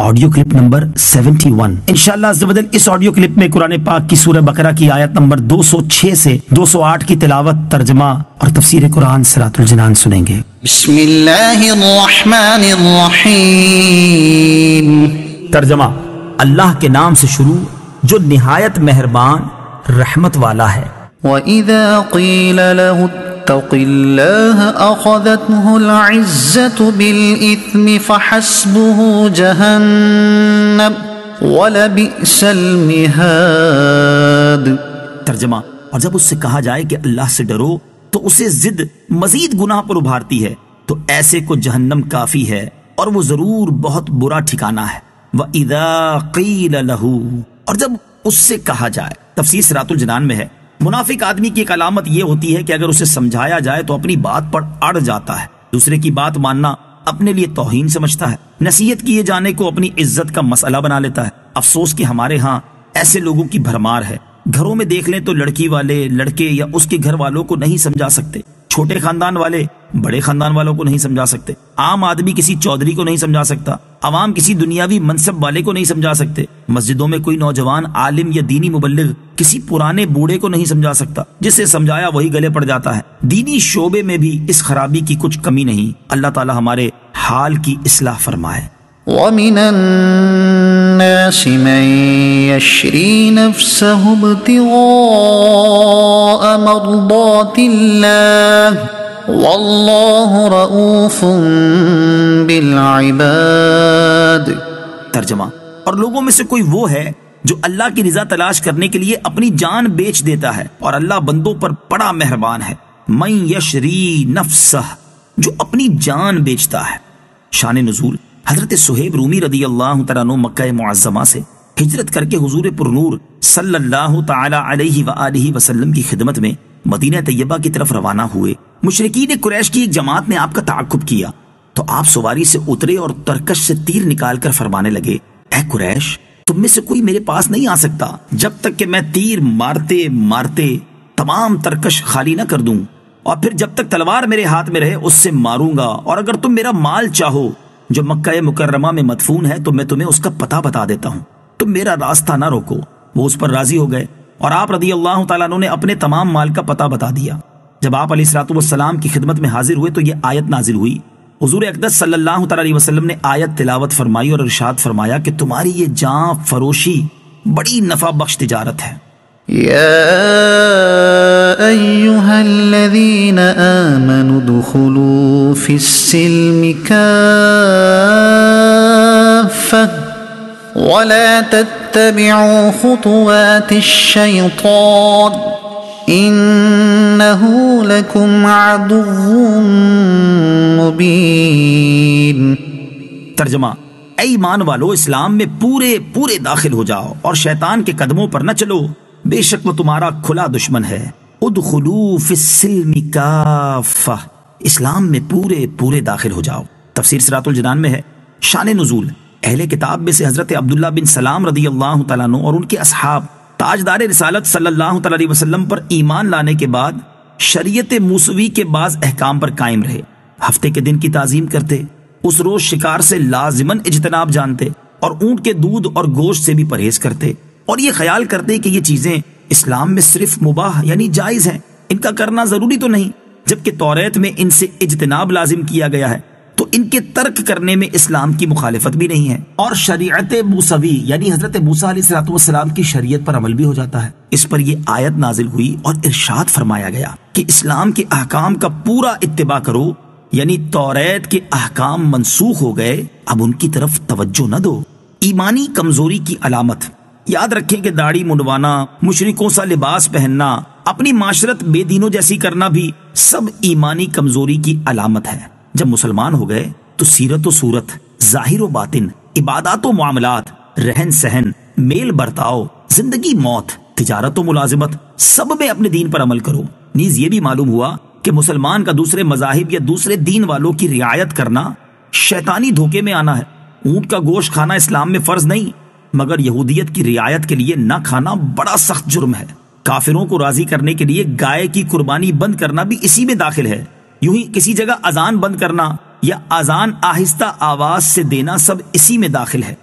Audio clip number 71۔ انشاءاللہ عز و جل اس آڈیو کلپ میں قرآن پاک کی سورہ بقرہ کی آیت نمبر 206 سے 208 کی تلاوت، ترجمہ اور تفسیر قرآن صراط الجنان سنیں گے۔ بسم اللہ الرحمن الرحیم۔ ترجمہ: اللہ کے نام سے شروع جو نہایت مہربان رحمت والا ہے۔ وَإِذَا قِيلَ لَهُ اتَّقِ اللَّهَ أَخَذَتْهُ الْعِزَّةُ بِالْإِثْمِ فَحَسْبُهُ جَهَنَّمُ وَلَبِئْسَ الْمِهَادُ۔ ترجمہ: اور جب اس سے کہا جائے کہ اللہ سے ڈرو تو اسے ضد مزید گناہ پر ابھارتی ہے، تو ایسے کو جہنم کافی ہے اور وہ ضرور بہت برا ٹھکانہ ہے۔ وَإِذَا قِيلَ لَهُ، اور جب اس سے کہا جائے، تفسیر صراط الجنان میں ہے، منافق آدمی کی ایک علامت یہ ہوتی ہے کہ اگر اسے سمجھایا جائے تو اپنی بات پر اڑ جاتا ہے، دوسرے کی بات ماننا اپنے لیے توہین سمجھتا ہے، نصیحت کیے جانے کو اپنی عزت کا مسئلہ بنا لیتا ہے۔ افسوس کہ ہمارے ہاں ایسے لوگوں کی بھرمار ہے۔ گھروں میں دیکھ لیں تو لڑکی والے لڑکے یا اس کے گھر والوں کو نہیں سمجھا سکتے، چھوٹے خاندان والے بڑے خاندان والوں کو نہیں سمجھا سکتے، عام آدمی کسی چودھری کو نہیں سمجھا سکتا، عوام کسی دنیاوی منصب والے کو نہیں سمجھا سکتے، مسجدوں میں کوئی نوجوان عالم یا دینی مبلغ کسی پرانے بوڑھے کو نہیں سمجھا سکتا، جسے سمجھایا وہی گلے پڑ جاتا ہے۔ دینی شعبے میں بھی اس خرابی کی کچھ کمی نہیں۔ اللہ تعالی ہمارے حال کی اصلاح فرمائے۔ وَمِنَ النَّاسِ مَن يَشْرِي نَفْسَهُ ابْتِغَاءَ مَرْضَاتِ اللَّهِ وَاللَّهُ رَءُوفٌ بِالْعِبَادِ۔ ترجمہ: اور لوگوں میں سے کوئی وہ ہے جو اللہ کی رضا تلاش کرنے کے لیے اپنی جان بیچ دیتا ہے، اور اللہ بندوں پر بڑا مہربان ہے۔ من یشری نفسہ، جو اپنی جان بیچتا ہے۔ شان نزول: حضرت صہیب رومی رضی اللہ تعالیٰ عنہ مکہ معظمہ سے ہجرت کر کے حضور پرنور صلی اللہ تعالی علیہ وآلہ وسلم کی خدمت میں مدینہ طیبہ کی طرف روانہ ہوئے۔ مشرکین قریش کی ایک جماعت نے آپ کا تعاقب کیا تو آپ سواری سے اترے اور ترکش سے تیر نکال کر فرمانے لگے: اے قریش، تم میں سے کوئی میرے پاس نہیں آ سکتا جب تک کہ میں تیر مارتے مارتے تمام ترکش خالی نہ کر دوں، اور پھر جب تک تلوار میرے ہاتھ میں رہے اس سے ماروں گا، اور اگر تم میرا مال چاہو جو مکہ مکرمہ میں مدفون ہے تو میں تمہیں اس کا پتہ بتا دیتا ہوں، تم میرا راستہ نہ روکو۔ وہ اس پر راضی ہو گئے اور آپ رضی اللہ تعالیٰ عنہ نے اپنے تمام مال کا پتہ بتا دیا۔ جب آپ علیہ الصلوۃ والسلام کی خدمت میں حاضر ہوئے تو یہ آیت نازل ہوئی۔ حضور اقدس صلی اللہ تعالی علیہ وسلم نے آیت تلاوت فرمائی اور ارشاد فرمایا کہ تمہاری یہ جان فروشی بڑی نفع بخش تجارت ہے۔ یا ایہا الذین آمنوا ادخلوا فی السلم کافہ ولا تتبعوا خطوات الشیطان انہو لکم عدو مبین۔ ترجمہ: اے ایمان والو، اسلام میں پورے داخل ہو جاؤ اور شیطان کے قدموں پر نہ چلو، بے شک وہ تمہارا کھلا دشمن ہے۔ ادخلوا فی السلم کافہ، اسلام میں پورے داخل ہو جاؤ۔ تفسیر صراط الجنان میں ہے۔ شان نزول: اہل کتاب میں سے حضرت عبداللہ بن سلام رضی اللہ تعالیٰ عنہ اور ان کے اصحاب تاجدار رسالت صلی اللہ تعالیٰ علیہ وسلم پر ایمان لانے کے بعد شریعت موسوی کے بعض احکام پر قائم رہے۔ ہفتے کے دن کی تعظیم کرتے، اس روز شکار سے لازماً اجتناب جانتے، اور اونٹ کے دودھ اور گوشت سے بھی پرہیز کرتے، اور یہ خیال کرتے کہ یہ چیزیں اسلام میں صرف مباح یعنی جائز ہیں، ان کا کرنا ضروری تو نہیں، جبکہ توریت میں ان سے اجتناب لازم کیا گیا ہے، تو ان کے ترک کرنے میں اسلام کی مخالفت بھی نہیں ہے، اور شریعت موسوی یعنی حضرت موسیٰ علیہ السلام کی شریعت پر عمل بھی ہو جاتا ہے۔ اس پر یہ آیت نازل ہوئی اور ارشاد فرمایا گیا کہ اسلام کے احکام کا پورا اتباع کرو، یعنی توریت کے احکام منسوخ ہو گئے، اب ان کی طرف توجہ نہ دو۔ ایمانی کمزوری کی علامت: یاد رکھیں کہ داڑھی منڈوانا، مشرکوں سا لباس پہننا، اپنی معاشرت بے دینوں جیسی کرنا بھی سب ایمانی کمزوری کی علامت ہے۔ جب مسلمان ہو گئے تو سیرت و صورت، ظاہر و باطن، عبادات و معاملات، رہن سہن، میل برتاؤ، زندگی موت، تجارت و ملازمت، سب میں اپنے دین پر عمل کرو۔ نیز یہ بھی معلوم ہوا کہ مسلمان کا دوسرے مذاہب یا دوسرے دین والوں کی رعایت کرنا شیطانی دھوکے میں آنا ہے۔ اونٹ کا گوشت کھانا اسلام میں فرض نہیں، مگر یہودیت کی رعایت کے لیے نہ کھانا بڑا سخت جرم ہے۔ کافروں کو راضی کرنے کے لیے گائے کی قربانی بند کرنا بھی اسی میں داخل ہے۔ یوں ہی کسی جگہ اذان بند کرنا یا اذان آہستہ آواز سے دینا سب اسی میں داخل ہے۔